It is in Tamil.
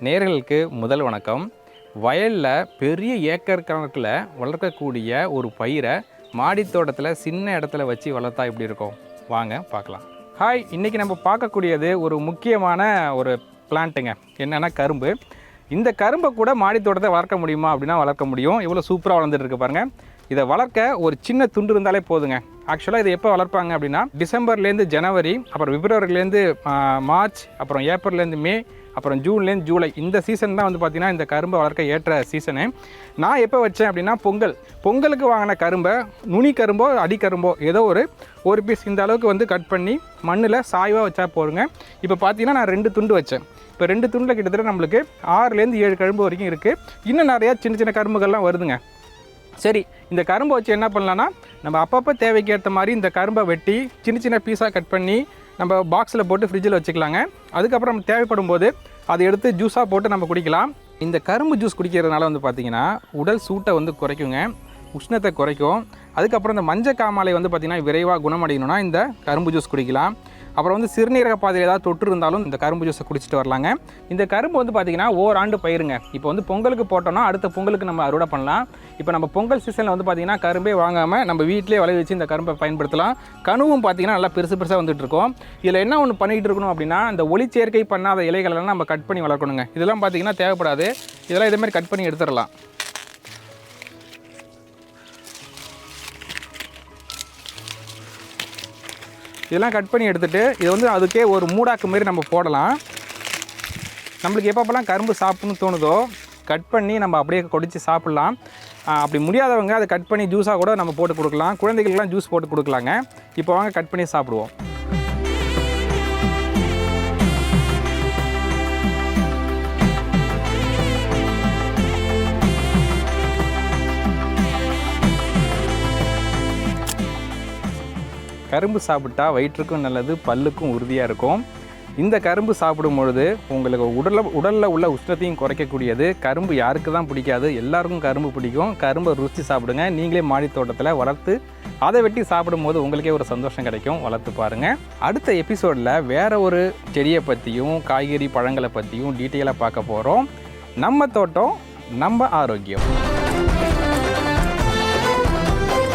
நேயர்களுக்கு முதல் வணக்கம். வயலில் பெரிய ஏக்கர் கணக்கில் வளர்க்கக்கூடிய ஒரு பயிரை மாடித்தோட்டத்தில் சின்ன இடத்துல வச்சு வளர்த்தா எப்படி இருக்கும் வாங்க பார்க்கலாம். ஹாய், இன்றைக்கி நம்ம பார்க்கக்கூடியது ஒரு முக்கியமான ஒரு பிளான்ட்டுங்க. என்னென்னா கரும்பு. இந்த கரும்பை கூட மாடித்தோட்டத்தை வளர்க்க முடியுமா அப்படின்னா வளர்க்க முடியும். இவ்வளோ சூப்பராக வளர்ந்துட்டு இருக்கு பாருங்கள். இதை வளர்க்க ஒரு சின்ன துண்டு இருந்தாலே போதுங்க. ஆக்சுவலாக இது எப்போ வளர்ப்பாங்க அப்படின்னா டிசம்பர்லேருந்து ஜனவரி, அப்புறம் பிப்ரவரிலேருந்து மார்ச், அப்புறம் ஏப்ரல்லேருந்து மே, அப்புறம் ஜூன்லேருந்து ஜூலை, இந்த சீசன் தான் வந்து பார்த்திங்கன்னா இந்த கரும்பை வளர்க்க ஏற்ற சீசனு. நான் எப்போ வச்சேன் அப்படின்னா பொங்கலுக்கு வாங்கின கரும்பை, நுனி கரும்போ அடிக்கரும்போ ஏதோ ஒரு பீஸ் இந்த அளவுக்கு வந்து கட் பண்ணி மண்ணில் சாய்வாக வச்சா போடுங்க. இப்போ பார்த்தீங்கன்னா நான் 2 துண்டு வச்சேன். இப்போ 2 துண்டில் கிட்டத்தட்ட நம்மளுக்கு 6லேருந்து 7 கரும்பு வரைக்கும் இருக்குது. இன்னும் நிறையா சின்ன சின்ன கரும்புகள்லாம் வருதுங்க. சரி, இந்த கரும்பை வச்சு என்ன பண்ணலான்னா, நம்ம அப்பப்போ தேவைக்கு ஏற்ற மாதிரி இந்த கரும்பை வெட்டி சின்ன சின்ன பீஸாக கட் பண்ணி நம்ம பாக்ஸில் போட்டு ஃப்ரிட்ஜில் வச்சுக்கலாங்க. அதுக்கப்புறம் நம்ம தேவைப்படும் போது அதை எடுத்து ஜூஸாக போட்டு நம்ம குடிக்கலாம். இந்த கரும்பு ஜூஸ் குடிக்கிறதுனால வந்து பார்த்திங்கன்னா உடல் சூட்டை வந்து குறைக்குங்க, உஷ்ணத்தை குறைக்கும். அதுக்கப்புறம் இந்த மஞ்சள் காமாலை வந்து பார்த்திங்கன்னா விரைவாக குணமடையணும்னா இந்த கரும்பு ஜூஸ் குடிக்கலாம். அப்புறம் வந்து சிறுநீரக பாதையில் ஏதாவது தொற்று இருந்தாலும் இந்த கரும்பு ஜூஸை குடிச்சிட்டு வரலாங்க. இந்த கரும்பு வந்து பார்த்திங்கன்னா ஓராண்டு பயிருங்க. இப்போ வந்து பொங்கலுக்கு போட்டோம்னா அடுத்த பொங்கலுக்கு நம்ம அறுவடை பண்ணலாம். இப்போ நம்ம பொங்கல் சீசனில் வந்து பார்த்திங்கன்னா கரும்பே வாங்காமல் நம்ம வீட்டிலே விளைவிச்சு இந்த கரும்பை பயன்படுத்தலாம். கணுவும் பார்த்திங்கன்னா நல்லா பெருசாக வந்துட்டு இருக்கோம். இதில் என்ன ஒன்று பண்ணிகிட்டு இருக்கணும் அப்படின்னா, இந்த ஒளிச்சேர்க்கை பண்ணாத இலைகளெல்லாம் நம்ம கட் பண்ணி வளர்க்கணுங்க. இதெல்லாம் பார்த்திங்கன்னா தேவைப்படாது. இதெல்லாம் இதேமாதிரி கட் பண்ணி எடுத்துடலாம். இதெல்லாம் கட் பண்ணி எடுத்துகிட்டு இதை வந்து அதுக்கே ஒரு மூடாக்கு மாரி நம்ம போடலாம். நம்மளுக்கு எப்பப்போலாம் கரும்பு சாப்பிட்ணுன்னு தோணுதோ கட் பண்ணி நம்ம அப்படியே கொடிச்சு சாப்பிட்லாம். அப்படி முடியாதவங்க அதை கட் பண்ணி ஜூஸாக கூட நம்ம போட்டு கொடுக்கலாம். குழந்தைகளுக்கெல்லாம் ஜூஸ் போட்டு கொடுக்கலாங்க. இப்போ வாங்க கட் பண்ணி சாப்பிடுவோம். கரும்பு சாப்பிட்டா வயிற்றுக்கும் நல்லது, பல்லுக்கும் உறுதியாக இருக்கும். இந்த கரும்பு சாப்பிடும் பொழுது உங்களுக்கு உடலில் உள்ள உஷ்ணத்தையும் குறைக்கக்கூடியது. கரும்பு யாருக்கு தான் பிடிக்காது? எல்லாருக்கும் கரும்பு பிடிக்கும். கரும்பை ருசி சாப்பிடுங்க. நீங்களே மாடி தோட்டத்தில் வளர்த்து அதை வெட்டி சாப்பிடும் போது உங்களுக்கே ஒரு சந்தோஷம் கிடைக்கும். வளர்த்து பாருங்கள். அடுத்த எபிசோடில் வேறு ஒரு செடியை பற்றியும் காய்கறி பழங்களை பற்றியும் டீட்டெயிலாக பார்க்க போகிறோம். நம்ம தோட்டம் நம்ம ஆரோக்கியம்.